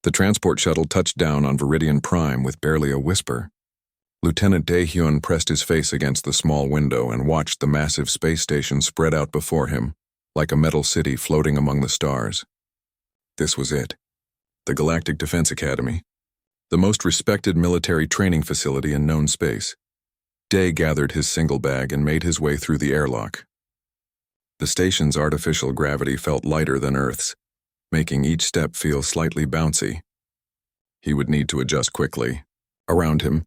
The transport shuttle touched down on Viridian Prime with barely a whisper. Lieutenant Dae-hyun pressed his face against the small window and watched the massive space station spread out before him, like a metal city floating among the stars. This was it. The Galactic Defense Academy, the most respected military training facility in known space. Dae gathered his single bag and made his way through the airlock. The station's artificial gravity felt lighter than Earth's, making each step feel slightly bouncy. He would need to adjust quickly. Around him,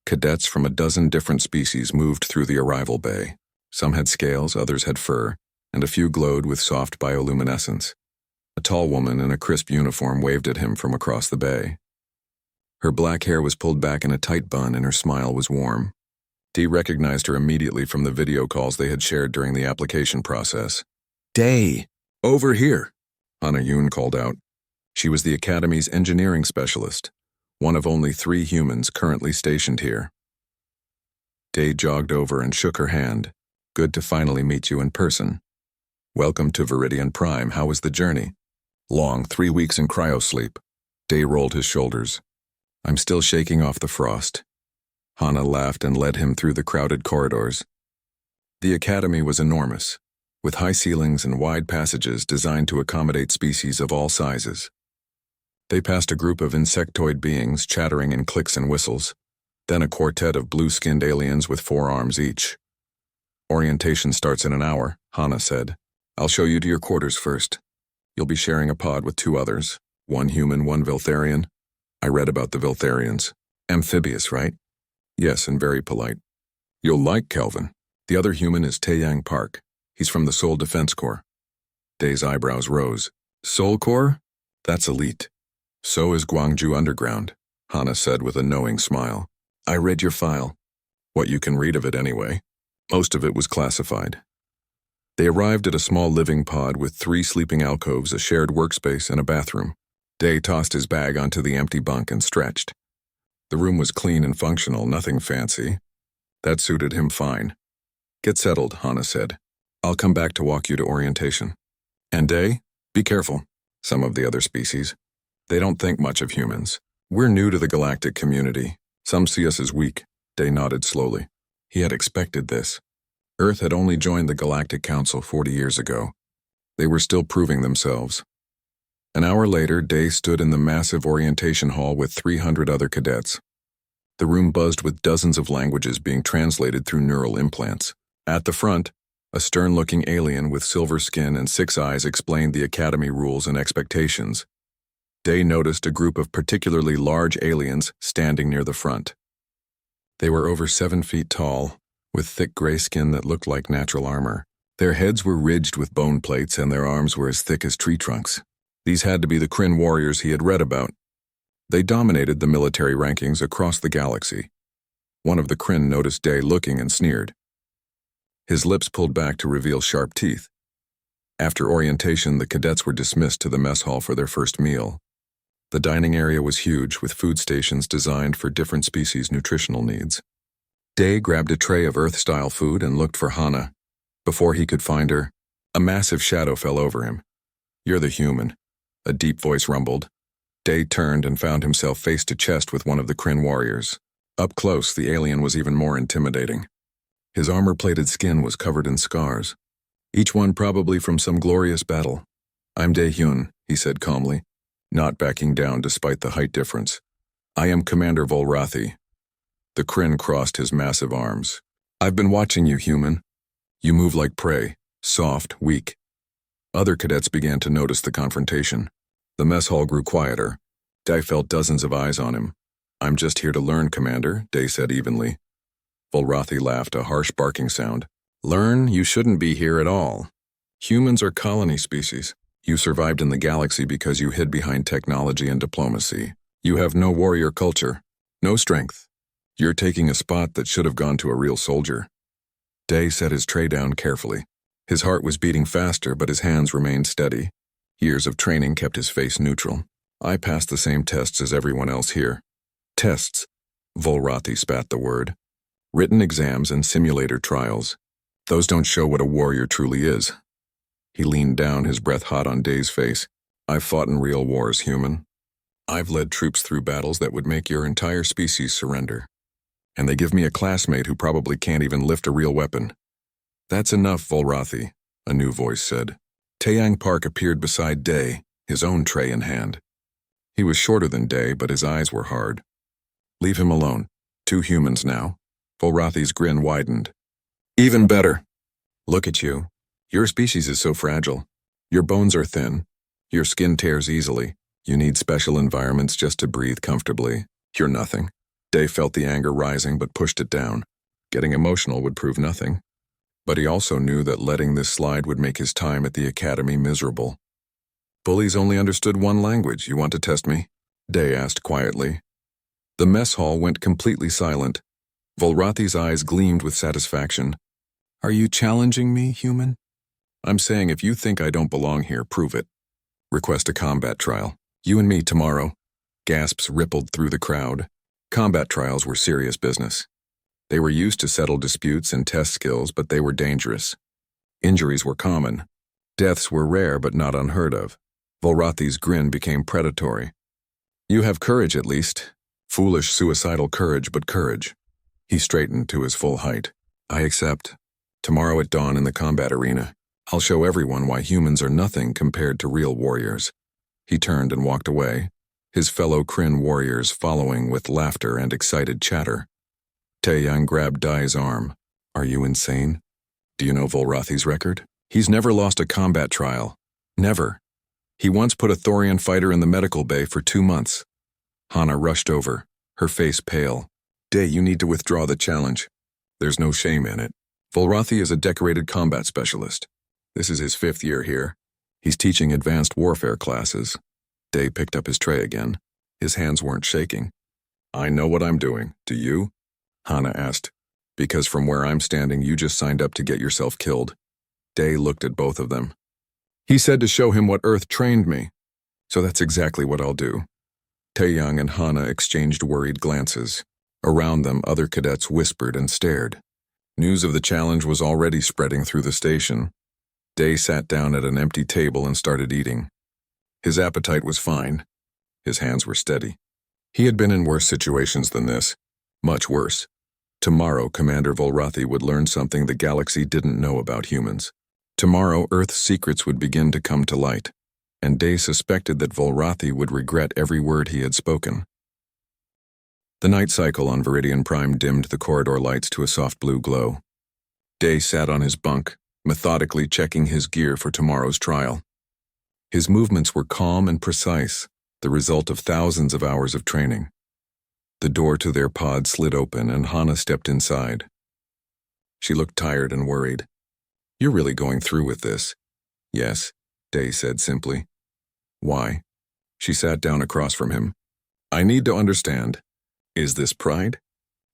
cadets from a dozen different species moved through the arrival bay. Some had scales, others had fur, and a few glowed with soft bioluminescence. A tall woman in a crisp uniform waved at him from across the bay. Her black hair was pulled back in a tight bun and her smile was warm. Dee recognized her immediately from the video calls they had shared during the application process. "Dae, over here," Hana Yoon called out. She was the Academy's engineering specialist, one of only 3 humans currently stationed here. Dae jogged over and shook her hand. "Good to finally meet you in person. Welcome to Viridian Prime. How was the journey?" "Long, 3 weeks in cryosleep." Dae rolled his shoulders. "I'm still shaking off the frost." Hana laughed and led him through the crowded corridors. The academy was enormous, with high ceilings and wide passages designed to accommodate species of all sizes. They passed a group of insectoid beings chattering in clicks and whistles, then a quartet of blue-skinned aliens with 4 arms each. "Orientation starts in an hour," Hana said. "I'll show you to your quarters first. You'll be sharing a pod with 2 others, 1 human, 1 Viltharian. I read about the Viltharians. Amphibious, right?" "Yes, and very polite." "You'll like Kelvin. The other human is Taeyang Park. He's from the Seoul Defense Corps." Dae's eyebrows rose. "Seoul Corps? That's elite." "So is Gwangju Underground," Hana said with a knowing smile. "I read your file. What you can read of it anyway. Most of it was classified." They arrived at a small living pod with 3 sleeping alcoves, a shared workspace, and a bathroom. Dae tossed his bag onto the empty bunk and stretched. The room was clean and functional, nothing fancy. That suited him fine. "Get settled," Hana said. "I'll come back to walk you to orientation. And Dae, be careful. Some of the other species, they don't think much of humans. We're new to the galactic community. Some see us as weak." Dae nodded slowly. He had expected this. Earth had only joined the Galactic Council 40 years ago. They were still proving themselves. An hour later, Dae stood in the massive orientation hall with 300 other cadets. The room buzzed with dozens of languages being translated through neural implants. At the front, a stern-looking alien with silver skin and 6 eyes explained the academy rules and expectations. Dae noticed a group of particularly large aliens standing near the front. They were over 7 feet tall, with thick gray skin that looked like natural armor. Their heads were ridged with bone plates and their arms were as thick as tree trunks. These had to be the Kryn warriors he had read about. They dominated the military rankings across the galaxy. One of the Kryn noticed Dae looking and sneered. His lips pulled back to reveal sharp teeth. After orientation, the cadets were dismissed to the mess hall for their first meal. The dining area was huge, with food stations designed for different species' nutritional needs. Dae grabbed a tray of Earth-style food and looked for Hana. Before he could find her, a massive shadow fell over him. "You're the human," a deep voice rumbled. Dae turned and found himself face to chest with one of the Kryn warriors. Up close, the alien was even more intimidating. His armor-plated skin was covered in scars, each one probably from some glorious battle. "I'm Dae-hyun," he said calmly, not backing down despite the height difference. "I am Commander Volrathi." The Kryn crossed his massive arms. "I've been watching you, human. You move like prey, soft, weak." Other cadets began to notice the confrontation. The mess hall grew quieter. Dae felt dozens of eyes on him. "I'm just here to learn, Commander," Dae said evenly. Volrathi laughed, a harsh barking sound. "Learn? You shouldn't be here at all. Humans are colony species. You survived in the galaxy because you hid behind technology and diplomacy. You have no warrior culture, no strength. You're taking a spot that should have gone to a real soldier." Dae set his tray down carefully. His heart was beating faster, but his hands remained steady. Years of training kept his face neutral. "I passed the same tests as everyone else here." "Tests?" Volrathi spat the word. "Written exams and simulator trials. Those don't show what a warrior truly is." He leaned down, his breath hot on Dae's face. "I've fought in real wars, human. I've led troops through battles that would make your entire species surrender. And they give me a classmate who probably can't even lift a real weapon. That's enough, Volrathi, a new voice said. Taeyang Park appeared beside Day, his own tray in hand. He was shorter than Day, but his eyes were hard. Leave him alone. 2 humans now. Volrathi's grin widened. Even better. Look at you. Your species is so fragile. Your bones are thin. Your skin tears easily. You need special environments just to breathe comfortably. You're nothing. Day felt the anger rising but pushed it down. Getting emotional would prove nothing. But he also knew that letting this slide would make his time at the academy miserable. Bullies only understood one language. You want to test me? Day asked quietly. The mess hall went completely silent. Volrathi's eyes gleamed with satisfaction. Are you challenging me, human? I'm saying if you think I don't belong here, prove it. Request a combat trial. You and me tomorrow. Gasps rippled through the crowd. Combat trials were serious business. They were used to settle disputes and test skills, but they were dangerous. Injuries were common. Deaths were rare but not unheard of. Volrathi's grin became predatory. You have courage at least. Foolish, suicidal courage, but courage. He straightened to his full height. I accept. Tomorrow at dawn in the combat arena, I'll show everyone why humans are nothing compared to real warriors. He turned and walked away, his fellow Kryn warriors following with laughter and excited chatter. Taeyang grabbed Dai's arm. Are you insane? Do you know Volrathi's record? He's never lost a combat trial. Never. He once put a Thorian fighter in the medical bay for 2 months. Hana rushed over, her face pale. Day, you need to withdraw the challenge. There's no shame in it. Volrathi is a decorated combat specialist. This is his 5th year here. He's teaching advanced warfare classes. Day picked up his tray again. His hands weren't shaking. I know what I'm doing. Do you? Hana asked. Because from where I'm standing, you just signed up to get yourself killed. Day looked at both of them. He said to show him what Earth trained me. So that's exactly what I'll do. Taeyang and Hana exchanged worried glances. Around them, other cadets whispered and stared. News of the challenge was already spreading through the station. Day sat down at an empty table and started eating. His appetite was fine. His hands were steady. He had been in worse situations than this. Much worse. Tomorrow, Commander Volrathi would learn something the galaxy didn't know about humans. Tomorrow, Earth's secrets would begin to come to light, and Day suspected that Volrathi would regret every word he had spoken. The night cycle on Viridian Prime dimmed the corridor lights to a soft blue glow. Day sat on his bunk, methodically checking his gear for tomorrow's trial. His movements were calm and precise, the result of thousands of hours of training. The door to their pod slid open and Hana stepped inside. She looked tired and worried. You're really going through with this? Yes, Day said simply. Why? She sat down across from him. I need to understand. Is this pride?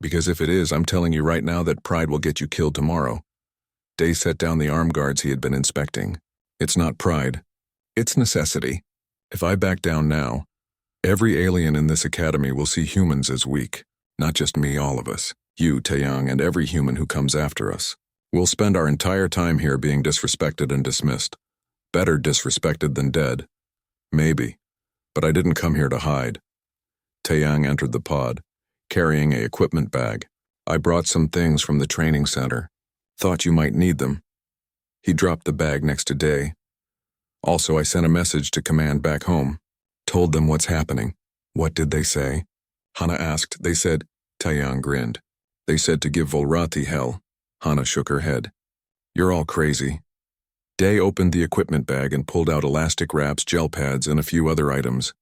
Because if it is, I'm telling you right now that pride will get you killed tomorrow. Day set down the arm guards he had been inspecting. It's not pride. It's necessity. If I back down now, every alien in this academy will see humans as weak. Not just me, all of us. You, Taeyang, and every human who comes after us. We'll spend our entire time here being disrespected and dismissed. Better disrespected than dead. Maybe. But I didn't come here to hide. Taeyang entered the pod, carrying an equipment bag. I brought some things from the training center. Thought you might need them. He dropped the bag next to Day. Also, I sent a message to command back home. Told them what's happening. What did they say? Hana asked. They said, Taeyang grinned. They said to give Volrathi hell. Hana shook her head. You're all crazy. Day opened the equipment bag and pulled out elastic wraps, gel pads, and a few other items.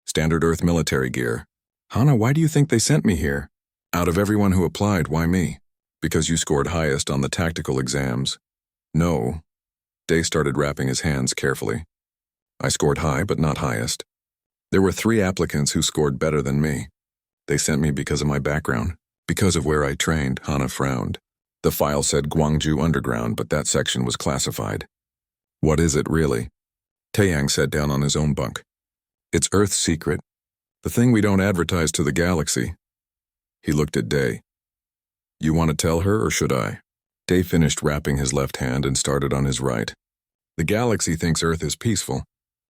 Standard Earth military gear. Hana, why do you think they sent me here? Out of everyone who applied, why me? Because you scored highest on the tactical exams. No. Day started wrapping his hands carefully. I scored high, but not highest. There were 3 applicants who scored better than me. They sent me because of my background. Because of where I trained, Hana frowned. The file said Gwangju Underground, but that section was classified. What is it, really? Taeyang sat down on his own bunk. It's Earth's secret. The thing we don't advertise to the galaxy. He looked at Day. You want to tell her, or should I? Day finished wrapping his left hand and started on his right. The galaxy thinks Earth is peaceful.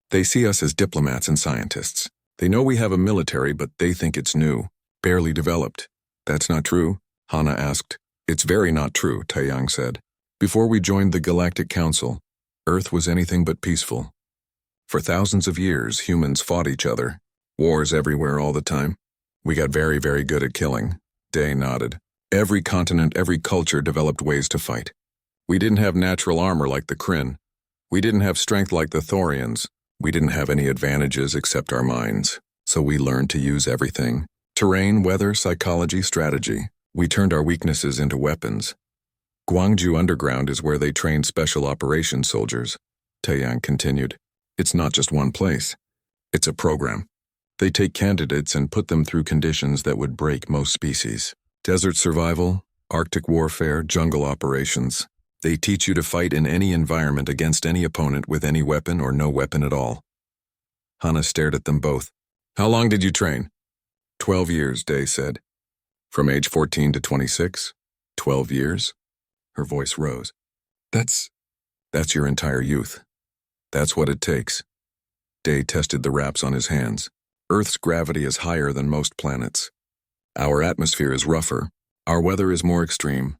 They see us as diplomats and scientists. They know we have a military, but they think it's new, barely developed. That's not true, Hana asked. It's very not true, Taeyang said. Before we joined the Galactic Council, Earth was anything but peaceful. For thousands of years, humans fought each other. Wars everywhere all the time. We got very, very good at killing. Day nodded. Every continent, every culture developed ways to fight. We didn't have natural armor like the Kryn. We didn't have strength like the Thorians. We didn't have any advantages except our minds. So we learned to use everything. Terrain, weather, psychology, strategy. We turned our weaknesses into weapons. Gwangju Underground is where they train special operations soldiers, Taeyang continued. It's not just one place. It's a program. They take candidates and put them through conditions that would break most species. Desert survival, Arctic warfare, jungle operations. They teach you to fight in any environment against any opponent with any weapon or no weapon at all. Hana stared at them both. How long did you train? 12 years, Day said. From age 14 to 26? 12 years? Her voice rose. That's your entire youth. That's what it takes. Day tested the wraps on his hands. Earth's gravity is higher than most planets. Our atmosphere is rougher. Our weather is more extreme.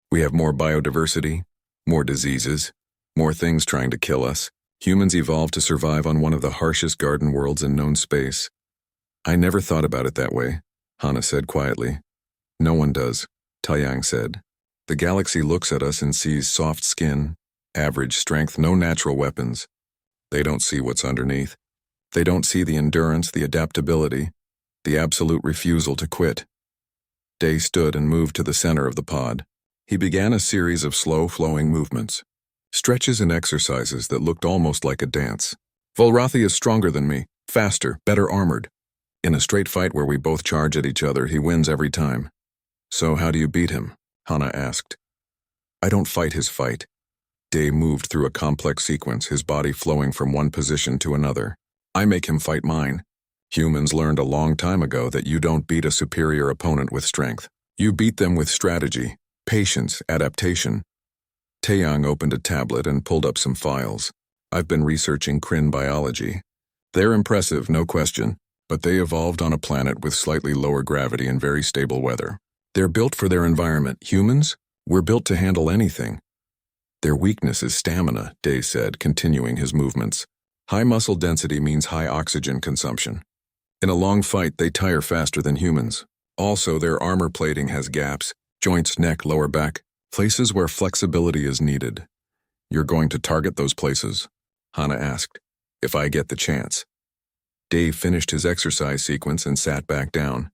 We have more biodiversity, more diseases, more things trying to kill us. Humans evolved to survive on one of the harshest garden worlds in known space. I never thought about it that way, Hana said quietly. No one does, Taeyang said. The galaxy looks at us and sees soft skin, average strength, no natural weapons. They don't see what's underneath. They don't see the endurance, the adaptability, the absolute refusal to quit. Day stood and moved to the center of the pod. He began a series of slow-flowing movements, stretches and exercises that looked almost like a dance. Volrathi is stronger than me, faster, better armored. In a straight fight where we both charge at each other, he wins every time. So how do you beat him? Hana asked. I don't fight his fight. Day moved through a complex sequence, his body flowing from one position to another. I make him fight mine. Humans learned a long time ago that you don't beat a superior opponent with strength. You beat them with strategy, patience, adaptation. Taeyang opened a tablet and pulled up some files. I've been researching Kryn biology. They're impressive, no question, but they evolved on a planet with slightly lower gravity and very stable weather. They're built for their environment. Humans, we're built to handle anything. Their weakness is stamina, Day said, continuing his movements. High muscle density means high oxygen consumption. In a long fight, they tire faster than humans. Also, their armor plating has gaps, joints, neck, lower back, places where flexibility is needed. You're going to target those places? Hana asked. If I get the chance. Dave finished his exercise sequence and sat back down.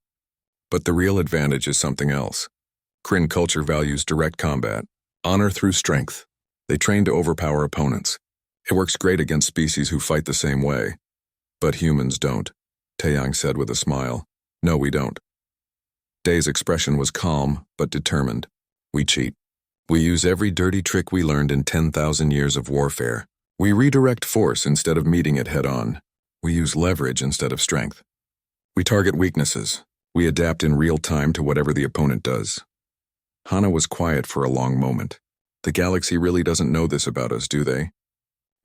But the real advantage is something else. Kryn culture values direct combat, honor through strength. They train to overpower opponents. It works great against species who fight the same way. But humans don't, Taeyang said with a smile. No, we don't. Day's expression was calm, but determined. We cheat. We use every dirty trick we learned in 10,000 years of warfare. We redirect force instead of meeting it head-on. We use leverage instead of strength. We target weaknesses. We adapt in real time to whatever the opponent does. Hana was quiet for a long moment. The galaxy really doesn't know this about us, do they?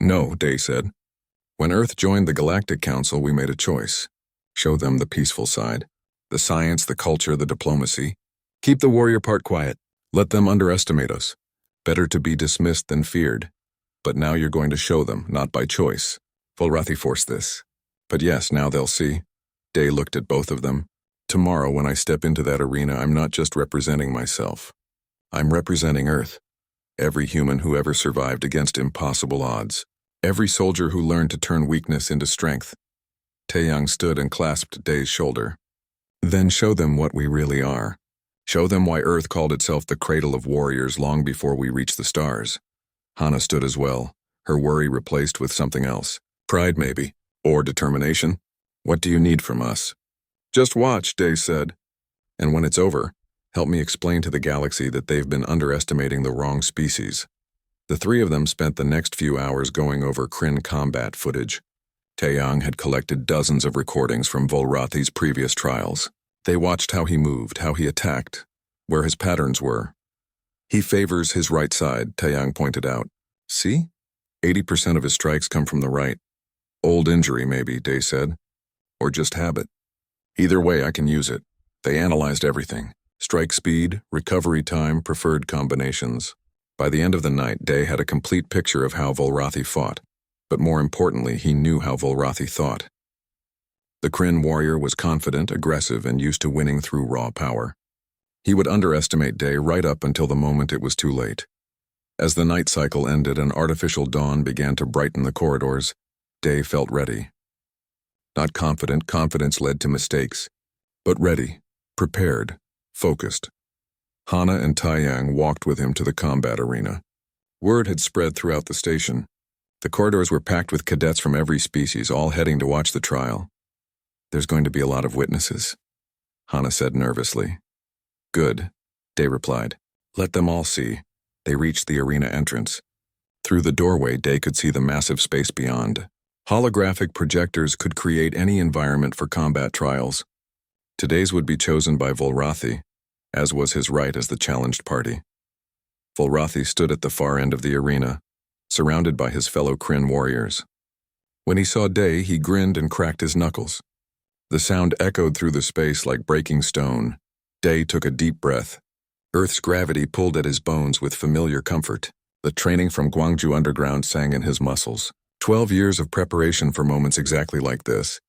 No, Day said. When Earth joined the Galactic Council, we made a choice. Show them the peaceful side. The science, the culture, the diplomacy. Keep the warrior part quiet. Let them underestimate us. Better to be dismissed than feared. But now you're going to show them, not by choice. Volrathi forced this. But yes, now they'll see. Day looked at both of them. Tomorrow, when I step into that arena, I'm not just representing myself. I'm representing Earth. Every human who ever survived against impossible odds. Every soldier who learned to turn weakness into strength. Taeyang stood and clasped Day's shoulder. Then show them what we really are. Show them why Earth called itself the cradle of warriors long before we reached the stars. Hana stood as well, her worry replaced with something else. Pride, maybe. Or determination. What do you need from us? Just watch, Day said. And when it's over, help me explain to the galaxy that they've been underestimating the wrong species. The three of them spent the next few hours going over Kryn combat footage. Taeyang had collected dozens of recordings from Volrathi's previous trials. They watched how he moved, how he attacked, where his patterns were. He favors his right side, Taeyang pointed out. See? 80% of his strikes come from the right. Old injury, maybe, Day said. or just habit. Either way, I can use it. They analyzed everything. Strike speed, recovery time, preferred combinations. By the end of the night, Day had a complete picture of how Volrathi fought. But more importantly, he knew how Volrathi thought. The Kryn warrior was confident, aggressive, and used to winning through raw power. He would underestimate Day right up until the moment it was too late. As the night cycle ended and artificial dawn began to brighten the corridors, Day felt ready. Not confident, confidence led to mistakes, but ready, prepared, focused. Hana and Taiyang walked with him to the combat arena. Word had spread throughout the station. The corridors were packed with cadets from every species, all heading to watch the trial. There's going to be a lot of witnesses, Hana said nervously. Good, Day replied. Let them all see. They reached the arena entrance. Through the doorway, Day could see the massive space beyond. Holographic projectors could create any environment for combat trials. Today's would be chosen by Volrathi, as was his right as the challenged party. Volrathi stood at the far end of the arena, surrounded by his fellow Kryn warriors. When he saw Day, he grinned and cracked his knuckles. The sound echoed through the space like breaking stone. Day took a deep breath. Earth's gravity pulled at his bones with familiar comfort. The training from Gwangju Underground sang in his muscles. 12 years of preparation for moments exactly like this.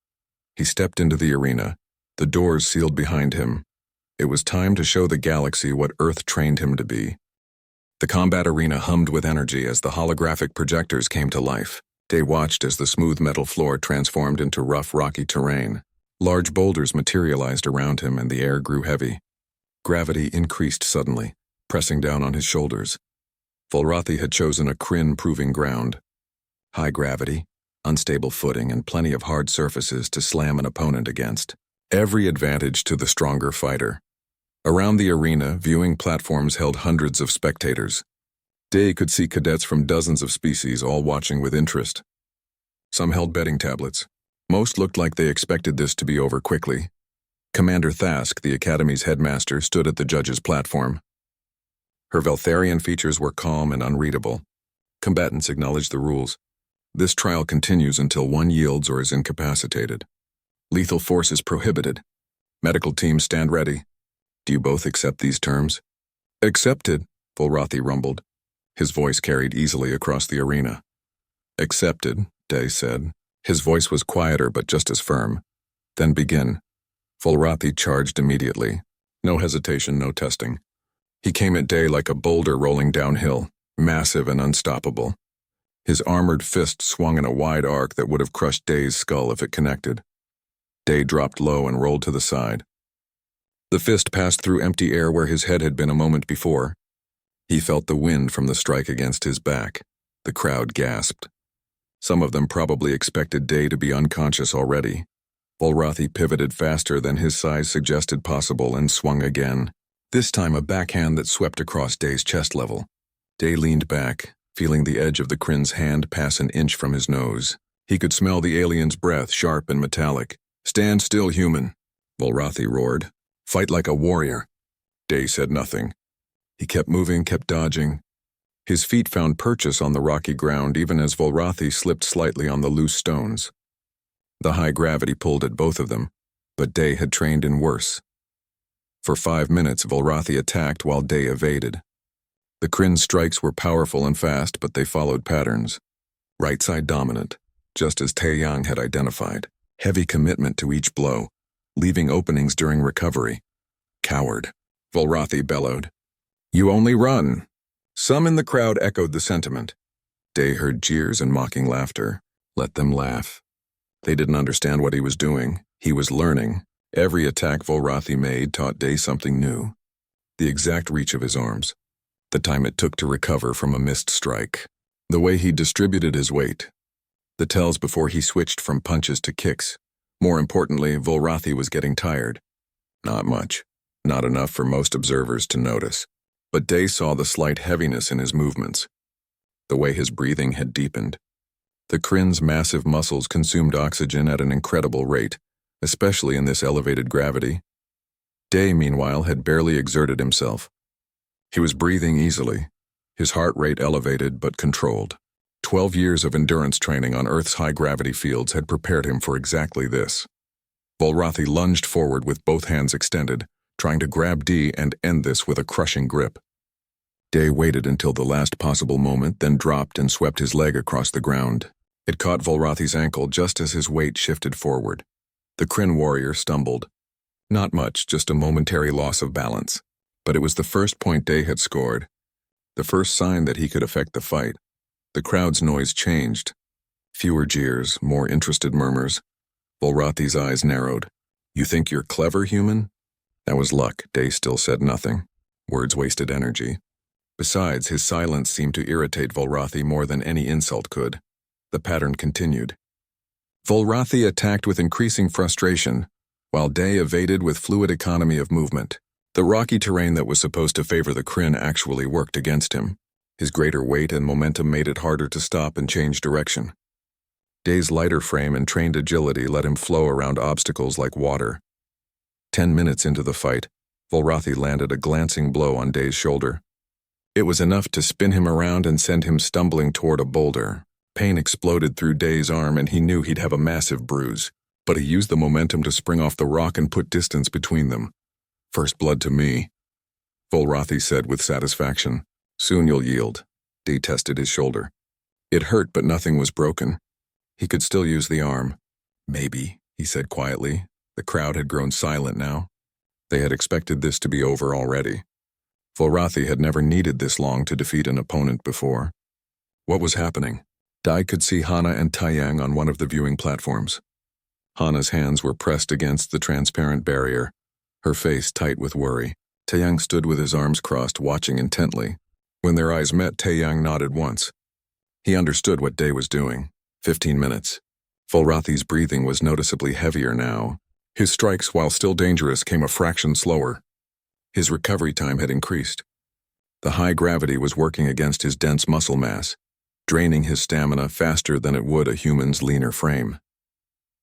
He stepped into the arena. The doors sealed behind him. It was time to show the galaxy what Earth trained him to be. The combat arena hummed with energy as the holographic projectors came to life. Day watched as the smooth metal floor transformed into rough, rocky terrain. Large boulders materialized around him and the air grew heavy. Gravity increased suddenly, pressing down on his shoulders. Volrathi had chosen a Kryn-proving ground. High gravity, unstable footing, and plenty of hard surfaces to slam an opponent against. Every advantage to the stronger fighter. Around the arena, viewing platforms held hundreds of spectators. Day could see cadets from dozens of species all watching with interest. Some held betting tablets. Most looked like they expected this to be over quickly. Commander Thask, the Academy's headmaster, stood at the judge's platform. Her Veltharian features were calm and unreadable. Combatants acknowledged the rules. This trial continues until one yields or is incapacitated. Lethal force is prohibited. Medical teams stand ready. Do you both accept these terms? Accepted, Volrathi rumbled. His voice carried easily across the arena. Accepted, Day said. His voice was quieter but just as firm. Then begin. Volrathi charged immediately. No hesitation, no testing. He came at Day like a boulder rolling downhill, massive and unstoppable. His armored fist swung in a wide arc that would have crushed Day's skull if it connected. Day dropped low and rolled to the side. The fist passed through empty air where his head had been a moment before. He felt the wind from the strike against his back. The crowd gasped. Some of them probably expected Day to be unconscious already. Volrathi pivoted faster than his size suggested possible and swung again. This time a backhand that swept across Day's chest level. Day leaned back, feeling the edge of the Kryn's hand pass an inch from his nose. He could smell the alien's breath, sharp and metallic. Stand still, human, Volrathi roared. Fight like a warrior. Day said nothing. He kept moving, kept dodging. His feet found purchase on the rocky ground even as Volrathi slipped slightly on the loose stones. The high gravity pulled at both of them, but Day had trained in worse. For 5 minutes, Volrathi attacked while Day evaded. The Kryn's strikes were powerful and fast, but they followed patterns. Right side dominant, just as Taeyang had identified. Heavy commitment to each blow, leaving openings during recovery. Coward, Volrathi bellowed. You only run. Some in the crowd echoed the sentiment. Day heard jeers and mocking laughter. Let them laugh. They didn't understand what he was doing. He was learning. Every attack Volrathi made taught Day something new. The exact reach of his arms. The time it took to recover from a missed strike. The way he distributed his weight. The tells before he switched from punches to kicks. More importantly, Volrathi was getting tired. Not much. Not enough for most observers to notice. But Day saw the slight heaviness in his movements. The way his breathing had deepened. The Kryn's massive muscles consumed oxygen at an incredible rate, especially in this elevated gravity. Day, meanwhile, had barely exerted himself. He was breathing easily, his heart rate elevated but controlled. 12 years of endurance training on Earth's high-gravity fields had prepared him for exactly this. Volrathi lunged forward with both hands extended, trying to grab Day and end this with a crushing grip. Day waited until the last possible moment, then dropped and swept his leg across the ground. It caught Volrathi's ankle just as his weight shifted forward. The Kryn warrior stumbled. Not much, just a momentary loss of balance. But it was the first point Day had scored. The first sign that he could affect the fight. The crowd's noise changed. Fewer jeers, more interested murmurs. Volrathi's eyes narrowed. "You think you're clever, human?" That was luck. Day still said nothing. Words wasted energy. Besides, his silence seemed to irritate Volrathi more than any insult could. The pattern continued. Volrathi attacked with increasing frustration, while Day evaded with fluid economy of movement. The rocky terrain that was supposed to favor the Kryn actually worked against him. His greater weight and momentum made it harder to stop and change direction. Day's lighter frame and trained agility let him flow around obstacles like water. 10 minutes into the fight, Volrathi landed a glancing blow on Day's shoulder. It was enough to spin him around and send him stumbling toward a boulder. Pain exploded through Day's arm and he knew he'd have a massive bruise, but he used the momentum to spring off the rock and put distance between them. "First blood to me," Volrathi said with satisfaction. "Soon you'll yield." Day tested his shoulder. It hurt, but nothing was broken. He could still use the arm. "Maybe," he said quietly. The crowd had grown silent now. They had expected this to be over already. Volrathi had never needed this long to defeat an opponent before. What was happening? Day could see Hana and Taiyang on one of the viewing platforms. Hana's hands were pressed against the transparent barrier, her face tight with worry. Taiyang stood with his arms crossed, watching intently. When their eyes met, Taiyang nodded once. He understood what Day was doing. 15 minutes. Volrathi's breathing was noticeably heavier now. His strikes, while still dangerous, came a fraction slower. His recovery time had increased. The high gravity was working against his dense muscle mass, draining his stamina faster than it would a human's leaner frame.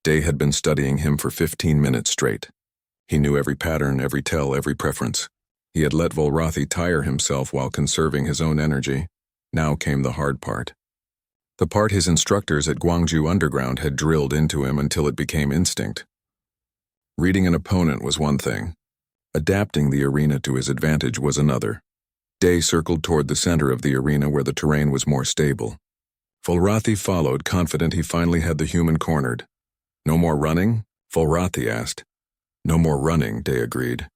Day had been studying him for 15 minutes straight. He knew every pattern, every tell, every preference. He had let Volrathi tire himself while conserving his own energy. Now came the hard part. The part his instructors at Gwangju Underground had drilled into him until it became instinct. Reading an opponent was one thing. Adapting the arena to his advantage was another. Day circled toward the center of the arena where the terrain was more stable. Volrathi followed, confident he finally had the human cornered. "No more running?" Volrathi asked. "No more running," Day agreed.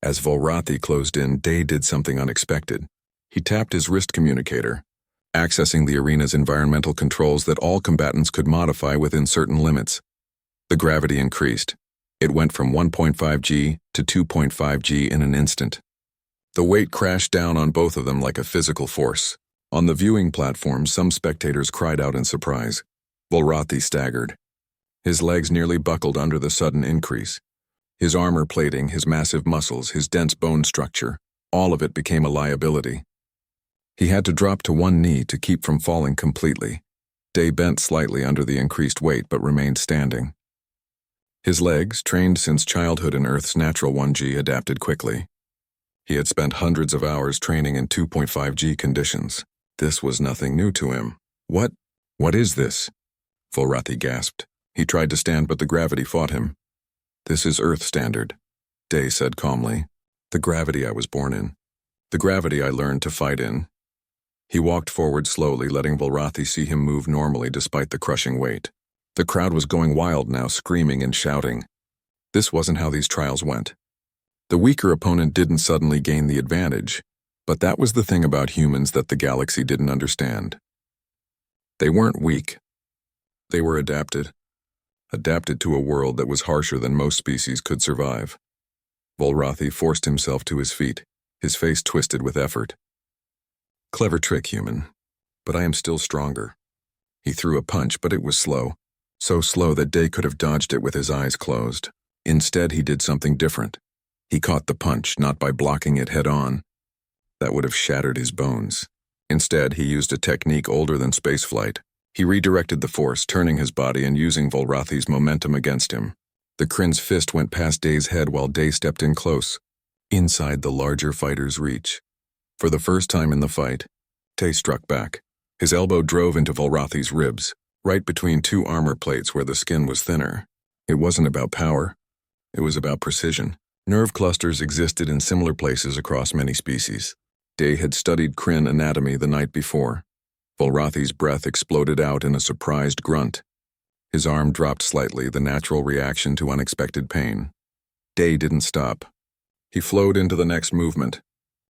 As Volrathi closed in, Day did something unexpected. He tapped his wrist communicator, accessing the arena's environmental controls that all combatants could modify within certain limits. The gravity increased. It went from 1.5 g to 2.5 g in an instant. The weight crashed down on both of them like a physical force. On the viewing platform, some spectators cried out in surprise. Volrathi staggered. His legs nearly buckled under the sudden increase. His armor plating, his massive muscles, his dense bone structure, all of it became a liability. He had to drop to one knee to keep from falling completely. Day bent slightly under the increased weight but remained standing. His legs, trained since childhood in Earth's natural 1G, adapted quickly. He had spent hundreds of hours training in 2.5G conditions. This was nothing new to him. What is this?" Volrathi gasped. He tried to stand, but the gravity fought him. "This is Earth standard," Day said calmly. "The gravity I was born in. The gravity I learned to fight in." He walked forward slowly, letting Volrathi see him move normally despite the crushing weight. The crowd was going wild now, screaming and shouting. This wasn't how these trials went. The weaker opponent didn't suddenly gain the advantage, but that was the thing about humans that the galaxy didn't understand. They weren't weak. They were adapted to a world that was harsher than most species could survive. Volrathi forced himself to his feet, his face twisted with effort. "Clever trick, human, but I am still stronger." He threw a punch, but it was slow. So slow that Day could have dodged it with his eyes closed. Instead, he did something different. He caught the punch, not by blocking it head-on. That would have shattered his bones. Instead, he used a technique older than spaceflight. He redirected the force, turning his body and using Volrathi's momentum against him. The Kryn's fist went past Day's head while Day stepped in close, inside the larger fighter's reach. For the first time in the fight, Day struck back. His elbow drove into Volrathi's ribs, right between two armor plates where the skin was thinner. It wasn't about power. It was about precision. Nerve clusters existed in similar places across many species. Day had studied Kryn anatomy the night before. Volrathi's breath exploded out in a surprised grunt. His arm dropped slightly, the natural reaction to unexpected pain. Day didn't stop. He flowed into the next movement.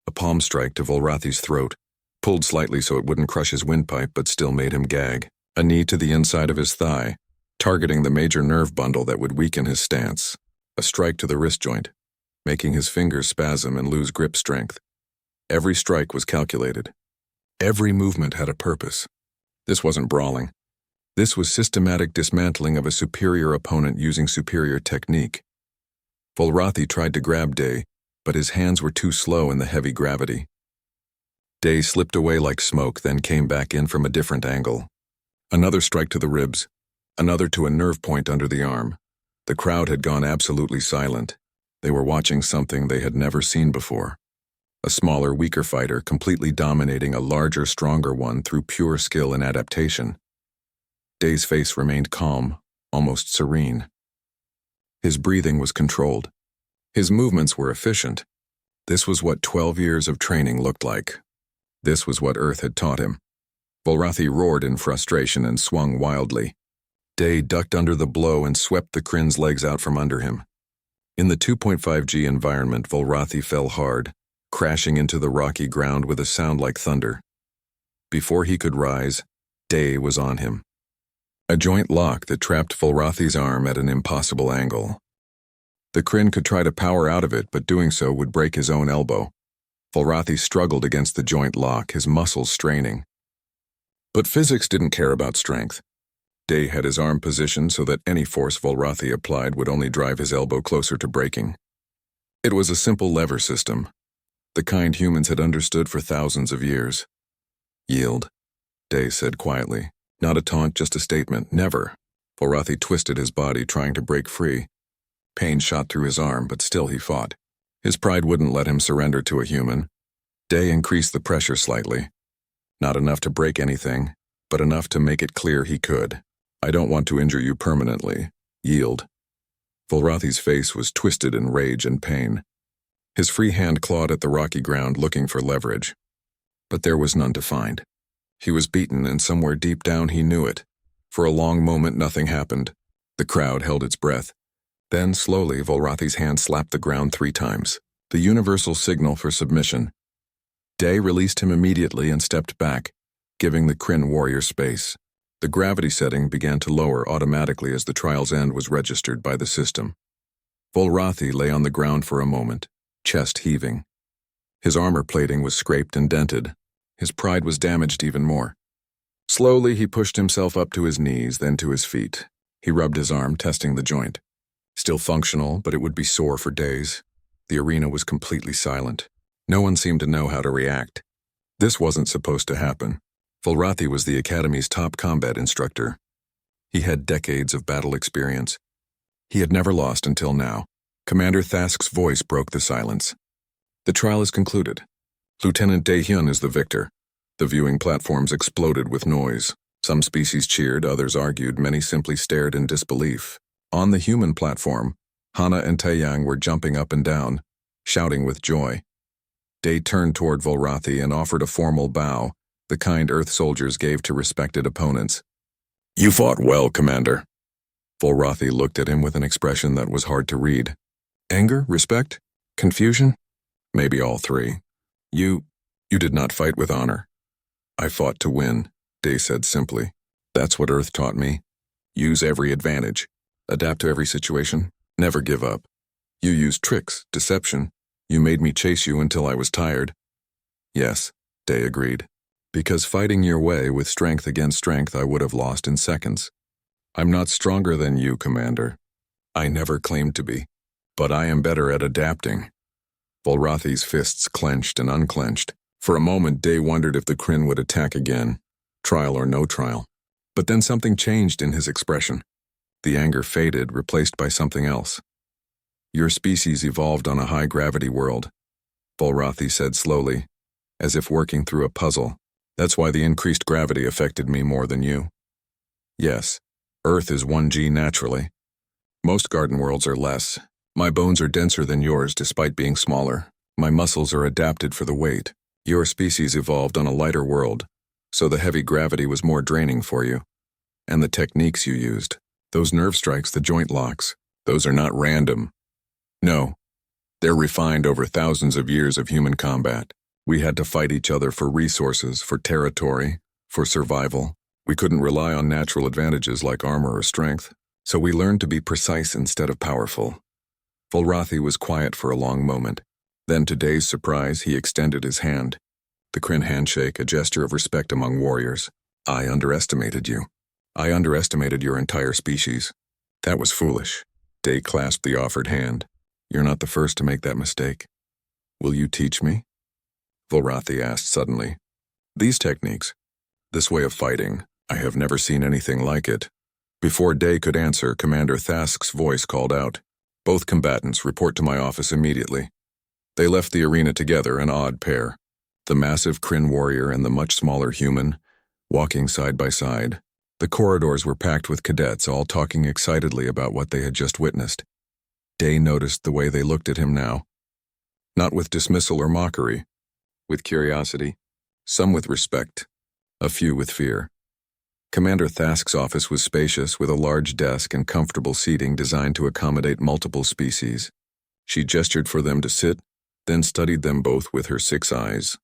A palm strike to Volrathi's throat, pulled slightly so it wouldn't crush his windpipe but still made him gag. A knee to the inside of his thigh, targeting the major nerve bundle that would weaken his stance. A strike to the wrist joint, making his fingers spasm and lose grip strength. Every strike was calculated. Every movement had a purpose. This wasn't brawling. This was systematic dismantling of a superior opponent using superior technique. Volrathi tried to grab Day, but his hands were too slow in the heavy gravity. Day slipped away like smoke, then came back in from a different angle. Another strike to the ribs, another to a nerve point under the arm. The crowd had gone absolutely silent. They were watching something they had never seen before. A smaller, weaker fighter completely dominating a larger, stronger one through pure skill and adaptation. Day's face remained calm, almost serene. His breathing was controlled. His movements were efficient. This was what 12 years of training looked like. This was what Earth had taught him. Volrathi roared in frustration and swung wildly. Day ducked under the blow and swept the Kryn's legs out from under him. In the 2.5G environment, Volrathi fell hard, crashing into the rocky ground with a sound like thunder. Before he could rise, Day was on him. A joint lock that trapped Volrathi's arm at an impossible angle. The Kryn could try to power out of it, but doing so would break his own elbow. Volrathi struggled against the joint lock, his muscles straining. But physics didn't care about strength. Day had his arm positioned so that any force Volrathi applied would only drive his elbow closer to breaking. It was a simple lever system, the kind humans had understood for thousands of years. Yield, Day said quietly. Not a taunt, just a statement. Never. Volrathi twisted his body, trying to break free. Pain shot through his arm, but still he fought. His pride wouldn't let him surrender to a human. Day increased the pressure slightly. Not enough to break anything, but enough to make it clear he could. I don't want to injure you permanently. Yield. Volrathi's face was twisted in rage and pain. His free hand clawed at the rocky ground, looking for leverage. But there was none to find. He was beaten, and somewhere deep down he knew it. For a long moment nothing happened. The crowd held its breath. Then, slowly, Volrathi's hand slapped the ground 3 times. The universal signal for submission. Day released him immediately and stepped back, giving the Kryn warrior space. The gravity setting began to lower automatically as the trial's end was registered by the system. Volrathi lay on the ground for a moment, chest heaving. His armor plating was scraped and dented. His pride was damaged even more. Slowly, he pushed himself up to his knees, then to his feet. He rubbed his arm, testing the joint. Still functional, but it would be sore for days. The arena was completely silent. No one seemed to know how to react. This wasn't supposed to happen. Volrathi was the Academy's top combat instructor. He had decades of battle experience. He had never lost until now. Commander Thask's voice broke the silence. The trial is concluded. Lieutenant Daehyun is the victor. The viewing platforms exploded with noise. Some species cheered, others argued, many simply stared in disbelief. On the human platform, Hana and Taeyang were jumping up and down, shouting with joy. Day turned toward Volrathi and offered a formal bow, the kind Earth soldiers gave to respected opponents. You fought well, Commander. Volrathi looked at him with an expression that was hard to read. Anger? Respect? Confusion? Maybe all 3. You did not fight with honor. I fought to win, Day said simply. That's what Earth taught me. Use every advantage. Adapt to every situation. Never give up. You used tricks, deception. You made me chase you until I was tired. Yes, Day agreed. Because fighting your way with strength against strength I would have lost in seconds. I'm not stronger than you, Commander. I never claimed to be. But I am better at adapting. Volrathi's fists clenched and unclenched. For a moment, Day wondered if the Kryn would attack again, trial or no trial. But then something changed in his expression. The anger faded, replaced by something else. Your species evolved on a high-gravity world, Volrathi said slowly, as if working through a puzzle. That's why the increased gravity affected me more than you. Yes, Earth is 1G naturally. Most garden worlds are less. My bones are denser than yours despite being smaller. My muscles are adapted for the weight. Your species evolved on a lighter world, so the heavy gravity was more draining for you. And the techniques you used, those nerve strikes, the joint locks, those are not random. No, they're refined over thousands of years of human combat. We had to fight each other for resources, for territory, for survival. We couldn't rely on natural advantages like armor or strength, so we learned to be precise instead of powerful. Volrathi was quiet for a long moment. Then, to Day's surprise, he extended his hand. The Kryn handshake, a gesture of respect among warriors. I underestimated you. I underestimated your entire species. That was foolish. Day clasped the offered hand. You're not the first to make that mistake. Will you teach me? Volrathi asked suddenly. These techniques, this way of fighting, I have never seen anything like it. Before Day could answer, Commander Thask's voice called out. Both combatants report to my office immediately. They left the arena together, an odd pair. The massive Kryn warrior and the much smaller human, walking side by side. The corridors were packed with cadets, all talking excitedly about what they had just witnessed. Day noticed the way they looked at him now. Not with dismissal or mockery, with curiosity, some with respect, a few with fear. Commander Thask's office was spacious, with a large desk and comfortable seating designed to accommodate multiple species. She gestured for them to sit, then studied them both with her 6 eyes.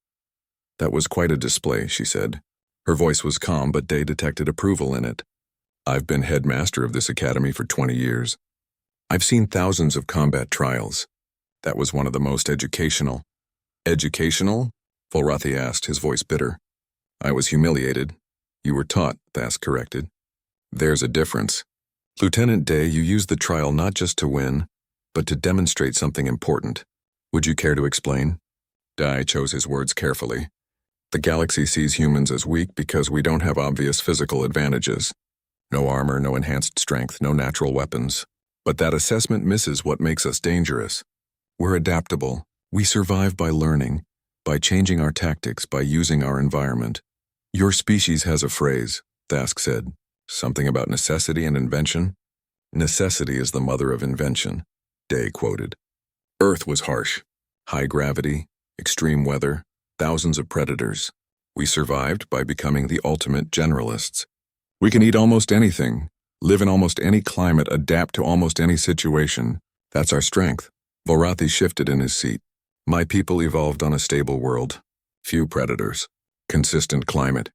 That was quite a display, she said. Her voice was calm, but Day detected approval in it. I've been headmaster of this academy for 20 years. I've seen thousands of combat trials. That was one of the most educational. Educational? Volrathi asked, his voice bitter. I was humiliated. You were taught, Thask corrected. There's a difference. Lieutenant Day, you used the trial not just to win, but to demonstrate something important. Would you care to explain? Day chose his words carefully. The galaxy sees humans as weak because we don't have obvious physical advantages. No armor, no enhanced strength, no natural weapons. But that assessment misses what makes us dangerous. We're adaptable. We survive by learning, by changing our tactics, by using our environment. Your species has a phrase, Thask said. Something about necessity and invention? Necessity is the mother of invention, Day quoted. Earth was harsh. High gravity, extreme weather, thousands of predators. We survived by becoming the ultimate generalists. We can eat almost anything, live in almost any climate, adapt to almost any situation. That's our strength. Volrathi shifted in his seat. My people evolved on a stable world. Few predators. Consistent climate.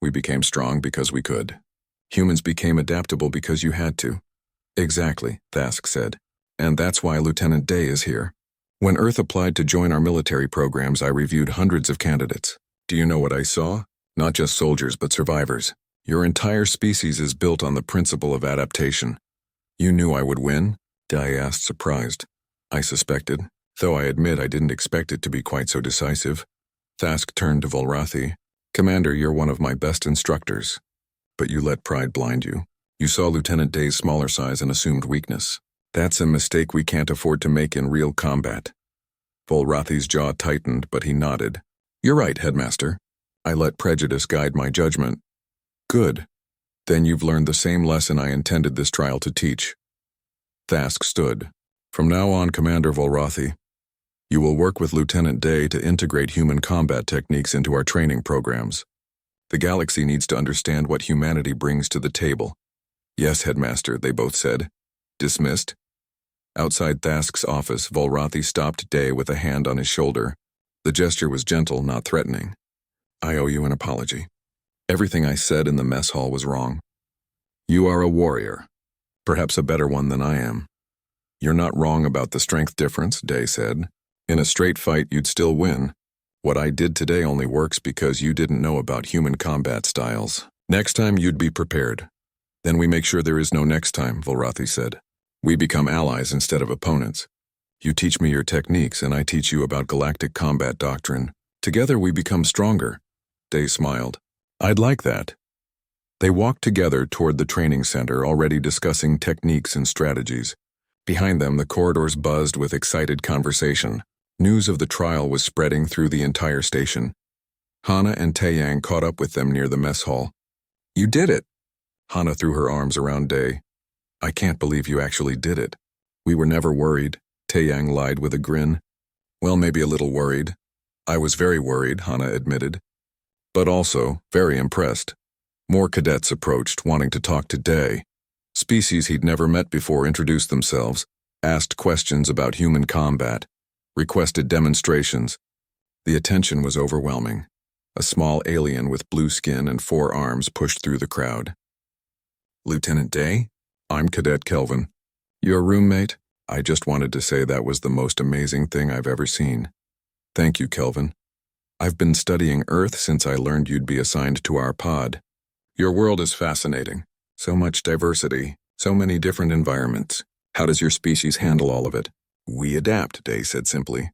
We became strong because we could. Humans became adaptable because you had to. Exactly, Thask said. And that's why Lieutenant Day is here. When Earth applied to join our military programs, I reviewed hundreds of candidates. Do you know what I saw? Not just soldiers, but survivors. Your entire species is built on the principle of adaptation. You knew I would win? Day asked, surprised. I suspected, though I admit I didn't expect it to be quite so decisive. Thask turned to Volrathi. Commander, you're one of my best instructors. But you let pride blind you. You saw Lieutenant Day's smaller size and assumed weakness. That's a mistake we can't afford to make in real combat. Volrathi's jaw tightened, but he nodded. You're right, Headmaster. I let prejudice guide my judgment. Good. Then you've learned the same lesson I intended this trial to teach. Thask stood. From now on, Commander Volrathi, you will work with Lieutenant Day to integrate human combat techniques into our training programs. The galaxy needs to understand what humanity brings to the table. Yes, Headmaster, they both said. Dismissed. Outside Thask's office, Volrathi stopped Day with a hand on his shoulder. The gesture was gentle, not threatening. I owe you an apology. Everything I said in the mess hall was wrong. You are a warrior, perhaps a better one than I am. You're not wrong about the strength difference, Day said. In a straight fight, you'd still win. What I did today only works because you didn't know about human combat styles. Next time, you'd be prepared. Then we make sure there is no next time, Volrathi said. We become allies instead of opponents. You teach me your techniques, and I teach you about galactic combat doctrine. Together we become stronger. Day smiled. I'd like that. They walked together toward the training center, already discussing techniques and strategies. Behind them, the corridors buzzed with excited conversation. News of the trial was spreading through the entire station. Hana and Taeyang caught up with them near the mess hall. You did it! Hana threw her arms around Day. I can't believe you actually did it. We were never worried, Taeyang lied with a grin. Well, maybe a little worried. I was very worried, Hana admitted. But also, very impressed. More cadets approached, wanting to talk to Day. Species he'd never met before introduced themselves, asked questions about human combat, requested demonstrations. The attention was overwhelming. A small alien with blue skin and 4 arms pushed through the crowd. Lieutenant Day? I'm Cadet Kelvin. Your roommate? I just wanted to say that was the most amazing thing I've ever seen. Thank you, Kelvin. I've been studying Earth since I learned you'd be assigned to our pod. Your world is fascinating. So much diversity, so many different environments. How does your species handle all of it? We adapt, Day said simply.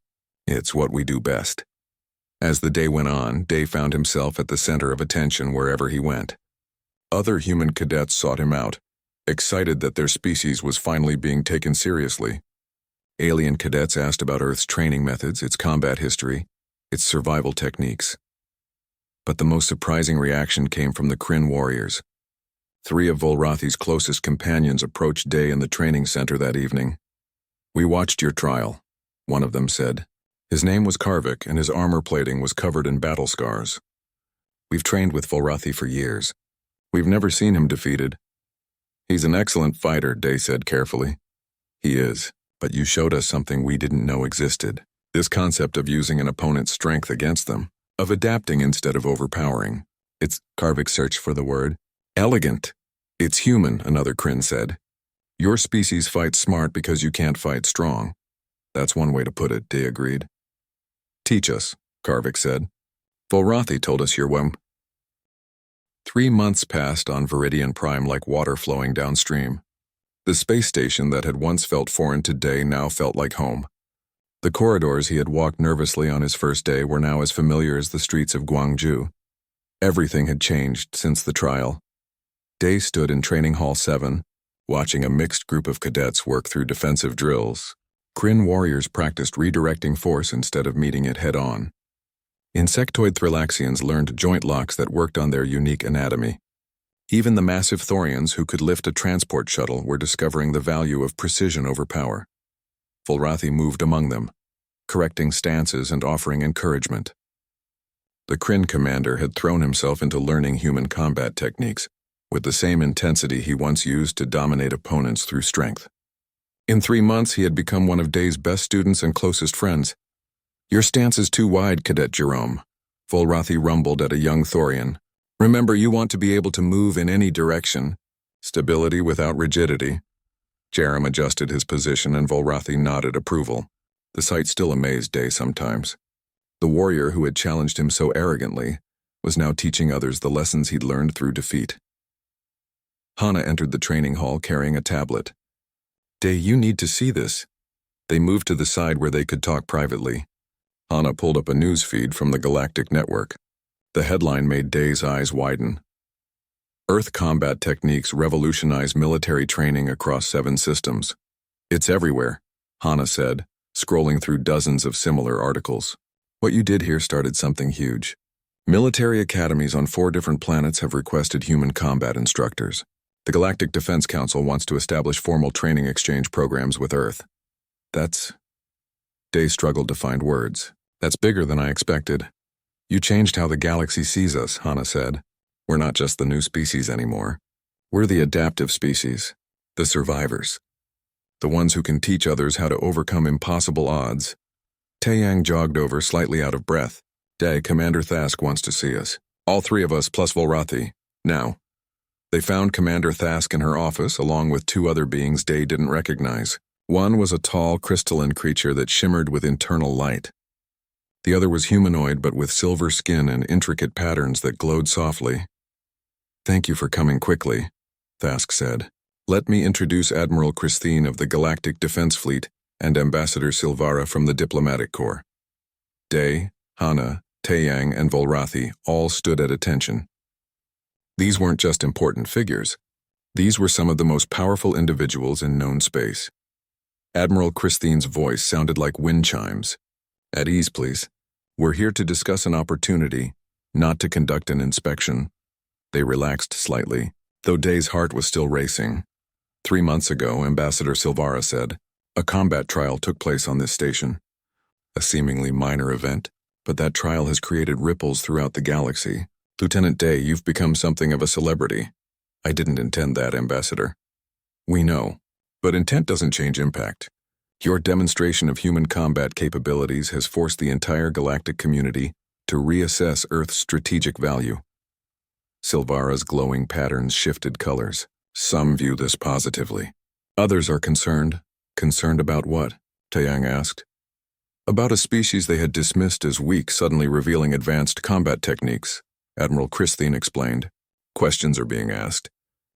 It's what we do best. As the day went on, Day found himself at the center of attention wherever he went. Other human cadets sought him out, excited that their species was finally being taken seriously. Alien cadets asked about Earth's training methods, its combat history, its survival techniques. But the most surprising reaction came from the Kryn warriors. 3 of Volrathi's closest companions approached Day in the training center that evening. We watched your trial, one of them said. His name was Karvik, and his armor plating was covered in battle scars. We've trained with Volrathi for years. We've never seen him defeated. He's an excellent fighter, Day said carefully. He is, but you showed us something we didn't know existed. This concept of using an opponent's strength against them, of adapting instead of overpowering. It's, Karvik searched for the word, elegant. It's human, another Kryn said. Your species fights smart because you can't fight strong. That's one way to put it, Day agreed. Teach us, Karvik said. Volrathi told us you're one. 3 months passed on Viridian Prime like water flowing downstream. The space station that had once felt foreign to Day now felt like home. The corridors he had walked nervously on his first day were now as familiar as the streets of Gwangju. Everything had changed since the trial. Day stood in Training Hall 7, watching a mixed group of cadets work through defensive drills. Kryn warriors practiced redirecting force instead of meeting it head-on. Insectoid Thrillaxians learned joint locks that worked on their unique anatomy. Even the massive Thorians who could lift a transport shuttle were discovering the value of precision over power. Volrathi moved among them, correcting stances and offering encouragement. The Kryn commander had thrown himself into learning human combat techniques, with the same intensity he once used to dominate opponents through strength. In 3 months, he had become one of Day's best students and closest friends. Your stance is too wide, Cadet Jerome, Volrathi rumbled at a young Thorian. Remember, you want to be able to move in any direction. Stability without rigidity. Jerem adjusted his position and Volrathi nodded approval. The sight still amazed Day sometimes. The warrior who had challenged him so arrogantly was now teaching others the lessons he'd learned through defeat. Hana entered the training hall carrying a tablet. Day, you need to see this. They moved to the side where they could talk privately. Hana pulled up a news feed from the Galactic network. The headline made Day's eyes widen. Earth combat techniques revolutionize military training across 7 systems. It's everywhere, Hana said, scrolling through dozens of similar articles. What you did here started something huge. Military academies on 4 different planets have requested human combat instructors. The Galactic Defense Council wants to establish formal training exchange programs with Earth. That's... Day struggled to find words. That's bigger than I expected. You changed how the galaxy sees us, Hana said. We're not just the new species anymore. We're the adaptive species, the survivors. The ones who can teach others how to overcome impossible odds. Taeyang jogged over, slightly out of breath. Day, Commander Thask wants to see us. All 3 of us plus Volrathi. Now. They found Commander Thask in her office, along with 2 other beings Day didn't recognize. One was a tall, crystalline creature that shimmered with internal light. The other was humanoid but with silver skin and intricate patterns that glowed softly. Thank you for coming quickly, Thask said. Let me introduce Admiral Christine of the Galactic Defense Fleet and Ambassador Silvara from the Diplomatic Corps. Day, Hana, Taeyang, and Volrathi all stood at attention. These weren't just important figures. These were some of the most powerful individuals in known space. Admiral Christine's voice sounded like wind chimes. At ease, please. We're here to discuss an opportunity, not to conduct an inspection. They relaxed slightly, though Day's heart was still racing. 3 months ago, Ambassador Silvara said, A combat trial took place on this station. A seemingly minor event, but that trial has created ripples throughout the galaxy. Lieutenant Day, you've become something of a celebrity. I didn't intend that, Ambassador. We know, but intent doesn't change impact. Your demonstration of human combat capabilities has forced the entire galactic community to reassess Earth's strategic value. Silvara's glowing patterns shifted colors. Some view this positively. Others are concerned. Concerned about what? Taeyang asked. About a species they had dismissed as weak suddenly revealing advanced combat techniques, Admiral Christine explained. Questions are being asked.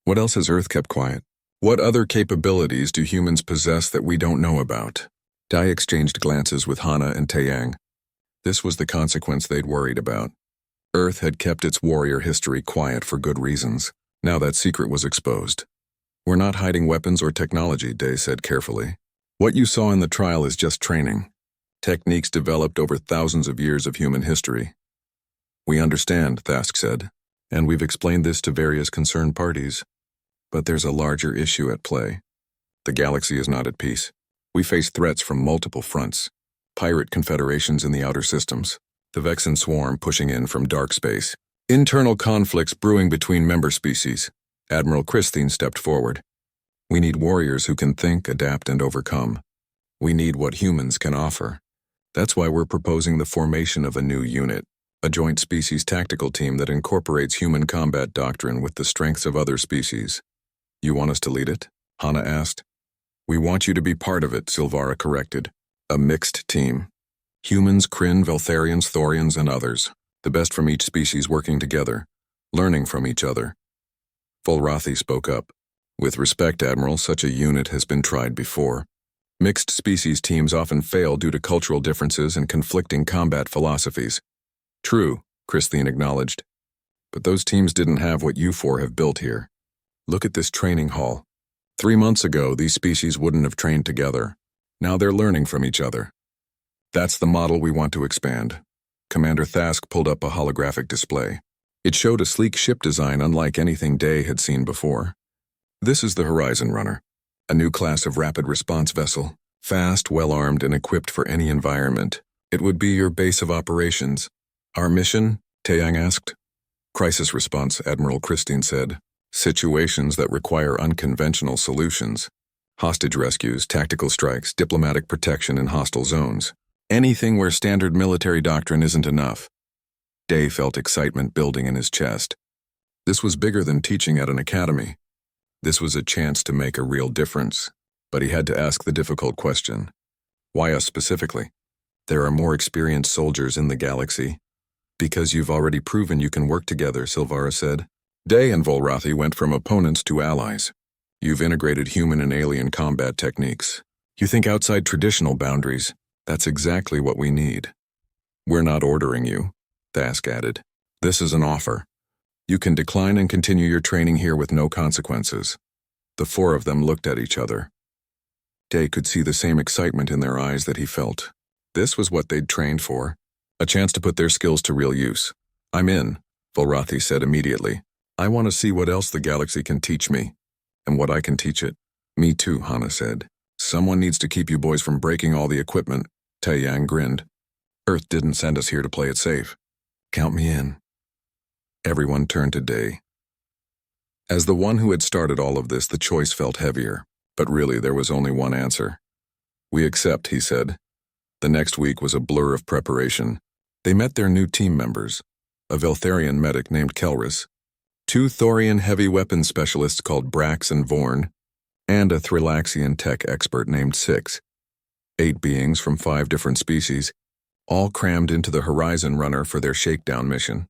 What else has Earth kept quiet? What other capabilities do humans possess that we don't know about? Dai exchanged glances with Hana and Taeyang. This was the consequence they'd worried about. Earth had kept its warrior history quiet for good reasons. Now that secret was exposed. We're not hiding weapons or technology, Day said carefully. What you saw in the trial is just training. Techniques developed over thousands of years of human history. We understand, Thask said, and we've explained this to various concerned parties. But there's a larger issue at play. The galaxy is not at peace. We face threats from multiple fronts. Pirate confederations in the outer systems. The Vexen swarm pushing in from dark space. Internal conflicts brewing between member species. Admiral Christine stepped forward. We need warriors who can think, adapt, and overcome. We need what humans can offer. That's why we're proposing the formation of a new unit, a joint species tactical team that incorporates human combat doctrine with the strengths of other species. You want us to lead it? Hana asked. We want you to be part of it, Silvara corrected. A mixed team. Humans, Kryn, Veltharians, Thorians, and others. The best from each species working together, learning from each other. Volrathi spoke up. With respect, Admiral, such a unit has been tried before. Mixed species teams often fail due to cultural differences and conflicting combat philosophies. True, Christine acknowledged. But those teams didn't have what you four have built here. Look at this training hall. 3 months ago, these species wouldn't have trained together. Now they're learning from each other. That's the model we want to expand. Commander Thask pulled up a holographic display. It showed a sleek ship design unlike anything Day had seen before. This is the Horizon Runner, a new class of rapid response vessel, fast, well-armed, and equipped for any environment. It would be your base of operations. Our mission? Taeyang asked. Crisis response, Admiral Christine said. Situations that require unconventional solutions. Hostage rescues, tactical strikes, diplomatic protection in hostile zones. Anything where standard military doctrine isn't enough. Day felt excitement building in his chest. This was bigger than teaching at an academy. This was a chance to make a real difference. But he had to ask the difficult question. Why us specifically? There are more experienced soldiers in the galaxy. Because you've already proven you can work together, Silvara said. Day and Volrathi went from opponents to allies. You've integrated human and alien combat techniques. You think outside traditional boundaries. That's exactly what we need. We're not ordering you, Thask added. This is an offer. You can decline and continue your training here with no consequences. The four of them looked at each other. Day could see the same excitement in their eyes that he felt. This was what they'd trained for. A chance to put their skills to real use. I'm in, Volrathi said immediately. I want to see what else the galaxy can teach me, and what I can teach it. Me too, Hana said. Someone needs to keep you boys from breaking all the equipment. Taeyang grinned. Earth didn't send us here to play it safe. Count me in. Everyone turned to Day. As the one who had started all of this, the choice felt heavier, but really there was only one answer. We accept, he said. The next week was a blur of preparation. They met their new team members, a Veltharian medic named Kelris, 2 Thorian heavy weapons specialists called Brax and Vorn, and a Thrilaxian tech expert named Six. 8 beings from 5 different species, all crammed into the Horizon Runner for their shakedown mission.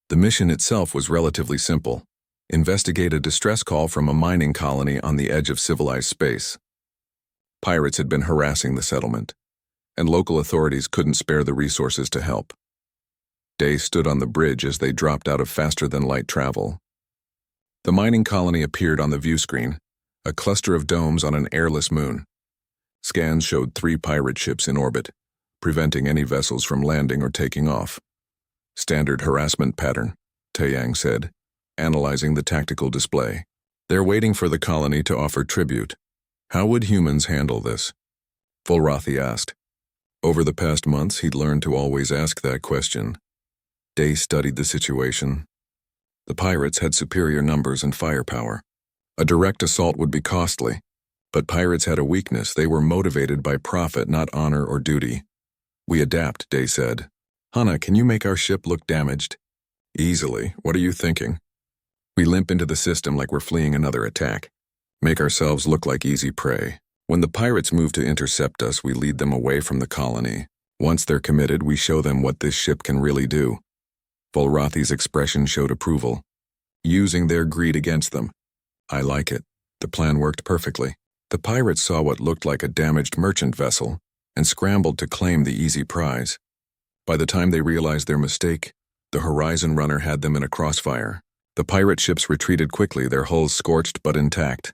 The mission itself was relatively simple. Investigate a distress call from a mining colony on the edge of civilized space. Pirates had been harassing the settlement, and local authorities couldn't spare the resources to help. Day stood on the bridge as they dropped out of faster-than-light travel. The mining colony appeared on the view screen, a cluster of domes on an airless moon. Scans showed 3 pirate ships in orbit, preventing any vessels from landing or taking off. Standard harassment pattern, Taeyang said, analyzing the tactical display. They're waiting for the colony to offer tribute. How would humans handle this? Volrathi asked. Over the past months, he'd learned to always ask that question. Day studied the situation. The pirates had superior numbers and firepower. A direct assault would be costly, but pirates had a weakness. They were motivated by profit, not honor or duty. We adapt, Day said. Hana, can you make our ship look damaged? Easily. What are you thinking? We limp into the system like we're fleeing another attack. Make ourselves look like easy prey. When the pirates move to intercept us, we lead them away from the colony. Once they're committed, we show them what this ship can really do. Volrathi's expression showed approval. Using their greed against them. I like it. The plan worked perfectly. The pirates saw what looked like a damaged merchant vessel and scrambled to claim the easy prize. By the time they realized their mistake, the Horizon Runner had them in a crossfire. The pirate ships retreated quickly, their hulls scorched but intact.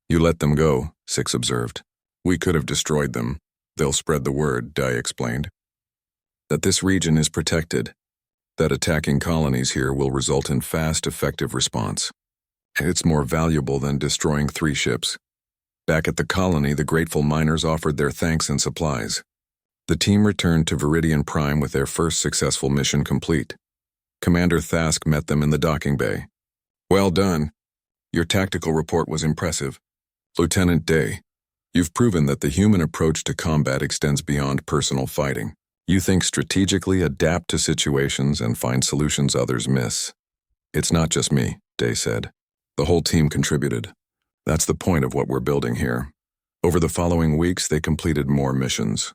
You let them go, Six observed. We could have destroyed them. They'll spread the word, Dai explained. That this region is protected. That attacking colonies here will result in fast, effective response. It's more valuable than destroying 3 ships. Back at the colony, the grateful miners offered their thanks and supplies. The team returned to Viridian Prime with their first successful mission complete. Commander Thask met them in the docking bay. Well done. Your tactical report was impressive. Lieutenant Day, you've proven that the human approach to combat extends beyond personal fighting. You think strategically, adapt to situations, and find solutions others miss. It's not just me, Day said. The whole team contributed. That's the point of what we're building here. Over the following weeks, they completed more missions.